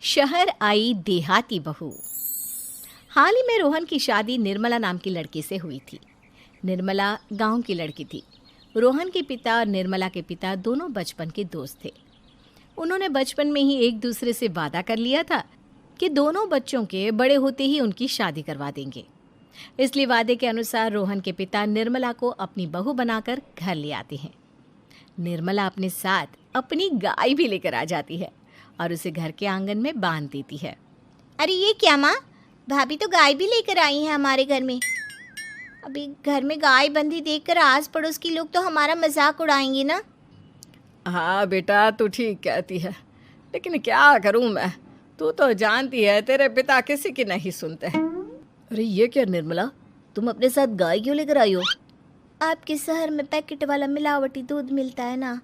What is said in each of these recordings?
शहर आई देहाती बहू। हाल ही में रोहन की शादी निर्मला नाम की लड़की से हुई थी। निर्मला गांव की लड़की थी। रोहन के पिता और निर्मला के पिता दोनों बचपन के दोस्त थे। उन्होंने बचपन में ही एक दूसरे से वादा कर लिया था कि दोनों बच्चों के बड़े होते ही उनकी शादी करवा देंगे। इसलिए वादे के अनुसार रोहन के पिता निर्मला को अपनी बहू बनाकर घर ले आते हैं। निर्मला अपने साथ अपनी गाय भी लेकर आ जाती है और उसे घर के आंगन में बांध देती है। अरे ये क्या माँ, भाभी तो गाय भी लेकर आई हैं हमारे घर में। अभी घर में गाय बंधी देखकर आस पड़ोस के लोग तो हमारा मजाक उड़ाएंगे ना। हाँ बेटा, तू ठीक कहती है, लेकिन क्या करूँ मैं। तू तो जानती है तेरे पिता किसी की नहीं सुनते हैं। अरे ये क्या निर्मला, तुम अपने साथ गाय क्यों लेकर आई हो? आपके शहर में पैकेट वाला मिलावटी दूध मिलता है ना,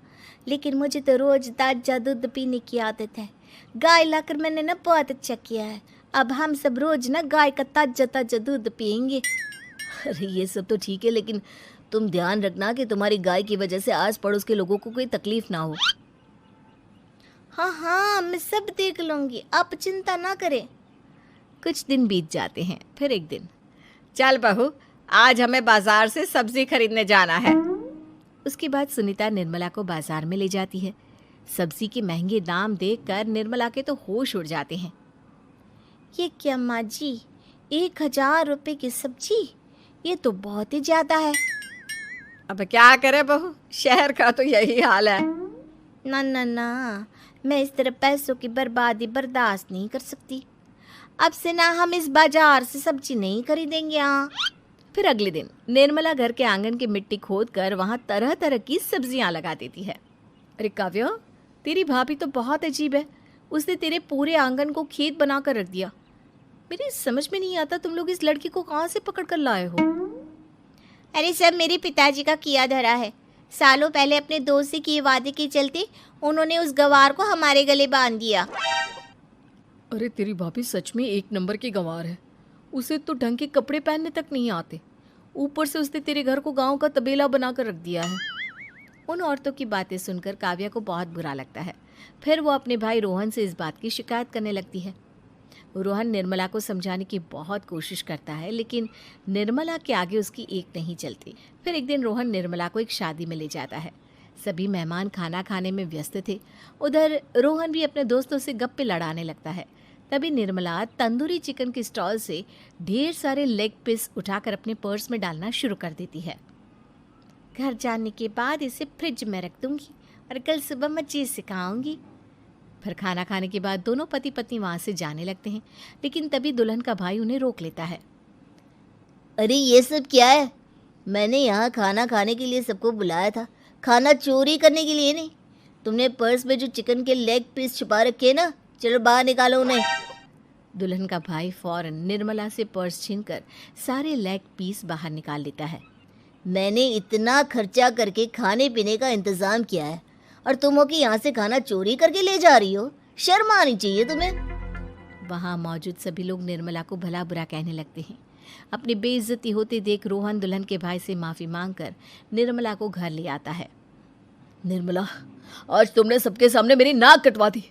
लेकिन मुझे तो रोज ताजा दूध पीने की आदत है। गाय लाकर मैंने ना बहुत अच्छा किया है। अब हम सब रोज ना गाय का ताजा ताजा दूध पियेंगे। अरे ये सब तो ठीक है, लेकिन तुम ध्यान रखना कि तुम्हारी गाय की वजह से आस पड़ोस के लोगों को कोई तकलीफ ना हो। हाँ हाँ, मैं सब देख लूँगी, आप चिंता ना करें। कुछ दिन बीत जाते हैं। फिर एक दिन, चल बहू, आज हमें बाजार से सब्जी खरीदने जाना है। उसके बाद सुनीता निर्मला को बाजार में ले जाती है। सब्जी के महंगे दाम देखकर निर्मला के तो होश उड़ जाते हैं। ये क्या माँ जी, 1000 रुपये की सब्जी, ये तो बहुत ही ज़्यादा है। अब क्या करे बहू, शहर का तो यही हाल है। ना ना ना, मैं इस तरह पैसों की बर्बादी बर्दाश्त नहीं कर सकती। अब से ना हम इस बाजार से सब्जी नहीं खरीदेंगे। हाँ। फिर अगले दिन निर्मला घर के आंगन की मिट्टी खोद कर वहाँ तरह तरह की सब्जियाँ लगा देती है। अरे काव्या, तेरी भाभी तो बहुत अजीब है। उसने तेरे पूरे आंगन को खेत बना कर रख दिया। मेरी समझ में नहीं आता तुम लोग इस लड़की को कहाँ से पकड़ कर लाए हो। अरे सब मेरे पिताजी का किया धरा है। सालों पहले अपने दोस्त से किए वादे के चलते उन्होंने उस गवार को हमारे गले बांध दिया। अरे तेरी भाभी सच में एक नंबर की गंवार है। उसे तो ढंग के कपड़े पहनने तक नहीं आते, ऊपर से उसने तेरे घर को गांव का तबेला बनाकर रख दिया है। उन औरतों की बातें सुनकर काव्या को बहुत बुरा लगता है। फिर वो अपने भाई रोहन से इस बात की शिकायत करने लगती है। रोहन निर्मला को समझाने की बहुत कोशिश करता है, लेकिन निर्मला के आगे उसकी एक नहीं चलती। फिर एक दिन रोहन निर्मला को एक शादी में ले जाता है। सभी मेहमान खाना खाने में व्यस्त थे। उधर रोहन भी अपने दोस्तों से गप्पे लड़ाने लगता है। तभी निर्मला तंदूरी चिकन के स्टॉल से ढेर सारे लेग पीस उठाकर अपने पर्स में डालना शुरू कर देती है। घर जाने के बाद इसे फ्रिज में रख दूंगी और कल सुबह मैं चीज़ सिखाऊंगी। फिर खाना खाने के बाद दोनों पति पत्नी वहाँ से जाने लगते हैं, लेकिन तभी दुल्हन का भाई उन्हें रोक लेता है। अरे ये सब क्या है? मैंने यहाँ खाना खाने के लिए सबको बुलाया था, खाना चोरी करने के लिए नहीं। तुमने पर्स में जो चिकन के लेग पीस छुपा रखे ना, चलो बाहर निकालो उन्हें। दुल्हन का भाई फौरन निर्मला से पर्स छीनकर सारे लेग पीस बाहर निकाल लेता है। मैंने इतना खर्चा करके खाने पीने का इंतज़ाम किया है और तुम हो कि यहाँ से खाना चोरी करके ले जा रही हो। शर्म आनी चाहिए तुम्हें। वहाँ मौजूद सभी लोग निर्मला को भला बुरा कहने लगते हैं। अपनी बेइज्जती होते देख रोहन दुल्हन के भाई से माफ़ी मांगकर निर्मला को घर ले आता है। निर्मला, आज तुमने सबके सामने मेरी नाक कटवा दी।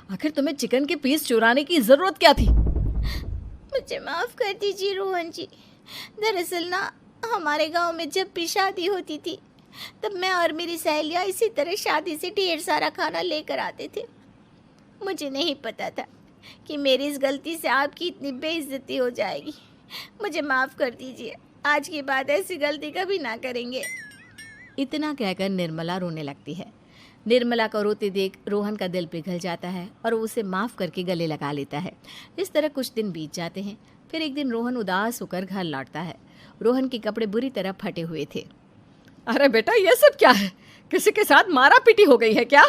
आखिर तुम्हें चिकन के पीस चुराने की ज़रूरत क्या थी? मुझे माफ़ कर दीजिए रोहन जी। दरअसल ना, हमारे गांव में जब भी शादी होती थी तब मैं और मेरी सहेलियाँ इसी तरह शादी से ढेर सारा खाना लेकर आते थे। मुझे नहीं पता था कि मेरी इस गलती से आपकी इतनी बेइज्जती हो जाएगी। मुझे माफ़ कर दीजिए, आज के बाद ऐसी गलती कभी ना करेंगे। इतना कहकर निर्मला रोने लगती है। निर्मला को रोते देख रोहन का दिल पिघल जाता है और वो उसे माफ़ करके गले लगा लेता है। इस तरह कुछ दिन बीत जाते हैं। फिर एक दिन रोहन उदास होकर घर लौटता है। रोहन के कपड़े बुरी तरह फटे हुए थे। अरे बेटा, ये सब क्या है? किसी के साथ मारा पीटी हो गई है क्या?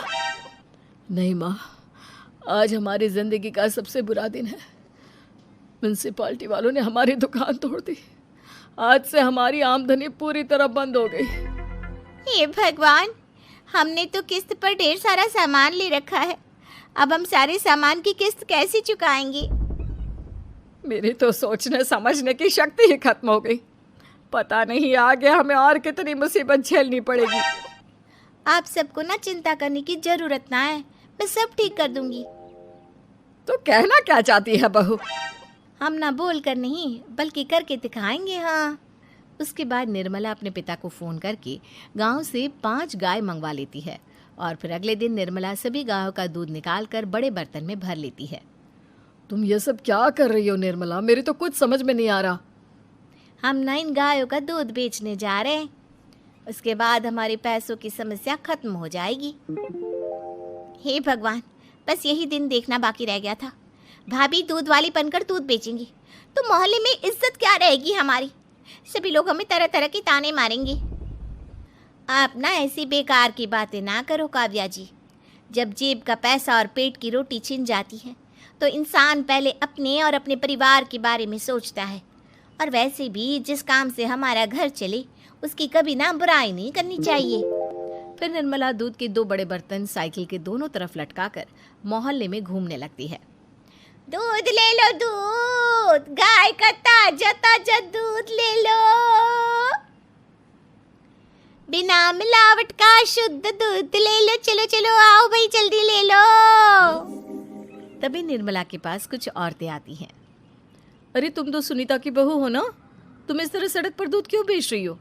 नहीं माँ, आज हमारी ज़िंदगी का सबसे बुरा दिन है। म्यूनसिपालिटी वालों ने हमारी दुकान तोड़ दी। आज से हमारी आमदनी पूरी तरह बंद हो गई। हे भगवान, हमने तो किस्त पर ढेर सारा सामान ले रखा है। अब हम सारे सामान की किस्त कैसे चुकाएंगे? मेरी तो सोचने समझने की शक्ति ही खत्म हो गई। पता नहीं आगे हमें और कितनी मुसीबत झेलनी पड़ेगी। आप सबको ना चिंता करने की ज़रूरत ना है, मैं सब ठीक कर दूंगी। तो कहना क्या चाहती है बहू? हम ना बोल कर नहीं बल्कि करके दिखाएंगे। हाँ। उसके बाद निर्मला अपने पिता को फ़ोन करके गांव से 5 गाय मंगवा लेती है और फिर अगले दिन निर्मला सभी गायों का दूध निकाल कर बड़े बर्तन में भर लेती है। तुम ये सब क्या कर रही हो निर्मला? मेरी तो कुछ समझ में नहीं आ रहा। हम ना इन गायों का दूध बेचने जा रहे हैं, उसके बाद हमारे पैसों की समस्या खत्म हो जाएगी। हे भगवान, बस यही दिन देखना बाकी रह गया था। भाभी दूध वाली बनकर दूध बेचेंगी तो मोहल्ले में इज्जत क्या रहेगी हमारी? सभी लोग हमें तरह तरह के ताने मारेंगे। आप ना ऐसी बेकार की बातें ना करो काव्या जी। जब जेब का पैसा और पेट की रोटी छिन जाती है तो इंसान पहले अपने और अपने परिवार के बारे में सोचता है। और वैसे भी जिस काम से हमारा घर चले उसकी कभी ना बुराई नहीं करनी चाहिए। फिर निर्मला दूध के 2 बड़े बर्तन साइकिल के दोनों तरफ लटकाकर मोहल्ले में घूमने लगती है। दूध ले लो, दूध, गाय का ताजा ताजा दूध ले लो, बिना मिलावट का शुद्ध दूध ले लो। चलो चलो आओ भाई, जल्दी ले लो। तभी निर्मला के पास कुछ औरतें आती हैं। अरे तुम तो सुनीता की बहू हो ना, तुम इस तरह सड़क पर दूध क्यों बेच रही हो?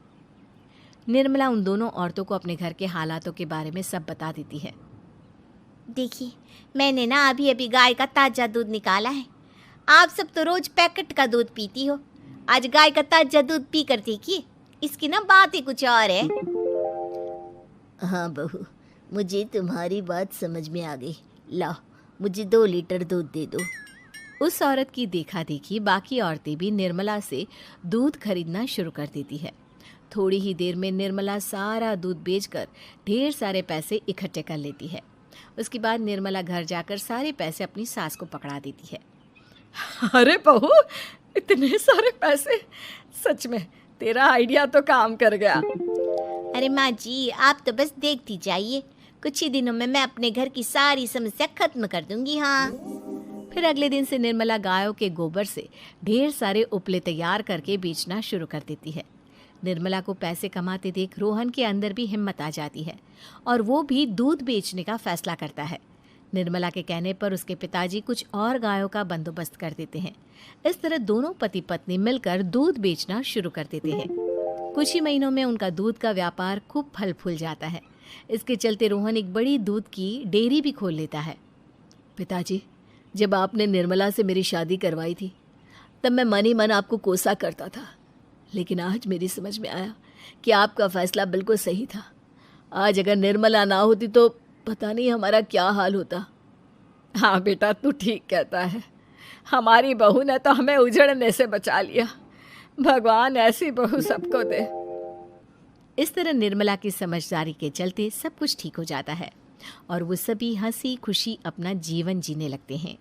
निर्मला उन दोनों औरतों को अपने घर के हालातों के बारे में सब बता देती है। देखिए, मैंने ना अभी अभी गाय का ताजा दूध निकाला है। आप सब तो रोज पैकेट का दूध पीती हो, आज गाय का ताजा दूध पी कर देखिए, इसकी ना बात ही कुछ और है। हाँ बहू, मुझे तुम्हारी बात समझ में आ गई। लाओ, मुझे 2 लीटर दूध दे दो। उस औरत की देखा देखी बाकी औरतें भी निर्मला से दूध खरीदना शुरू कर देती है। थोड़ी ही देर में निर्मला सारा दूध बेचकर ढेर सारे पैसे इकट्ठे कर लेती है। उसके बाद निर्मला घर जाकर सारे पैसे अपनी सास को पकड़ा देती है। अरे बहू, इतने सारे पैसे! सच में तेरा आइडिया तो काम कर गया। अरे माँ जी, आप तो बस देखती जाइए, कुछ ही दिनों में मैं अपने घर की सारी समस्या खत्म कर दूंगी। हाँ। फिर अगले दिन से निर्मला गायों के गोबर से ढेर सारे उपले तैयार करके बेचना शुरू कर देती है। निर्मला को पैसे कमाते देख रोहन के अंदर भी हिम्मत आ जाती है और वो भी दूध बेचने का फैसला करता है। निर्मला के कहने पर उसके पिताजी कुछ और गायों का बंदोबस्त कर देते हैं। इस तरह दोनों पति पत्नी मिलकर दूध बेचना शुरू कर देते हैं। कुछ ही महीनों में उनका दूध का व्यापार खूब फल फूल जाता है। इसके चलते रोहन एक बड़ी दूध की डेयरी भी खोल लेता है। पिताजी, जब आपने निर्मला से मेरी शादी करवाई थी तब मैं मन ही मन आपको कोसा करता था, लेकिन आज मेरी समझ में आया कि आपका फैसला बिल्कुल सही था। आज अगर निर्मला ना होती तो पता नहीं हमारा क्या हाल होता। हाँ बेटा, तू ठीक कहता है। हमारी बहू ने तो हमें उजड़ने से बचा लिया। भगवान ऐसी बहू सबको दे। इस तरह निर्मला की समझदारी के चलते सब कुछ ठीक हो जाता है और वो सभी हंसी खुशी अपना जीवन जीने लगते हैं।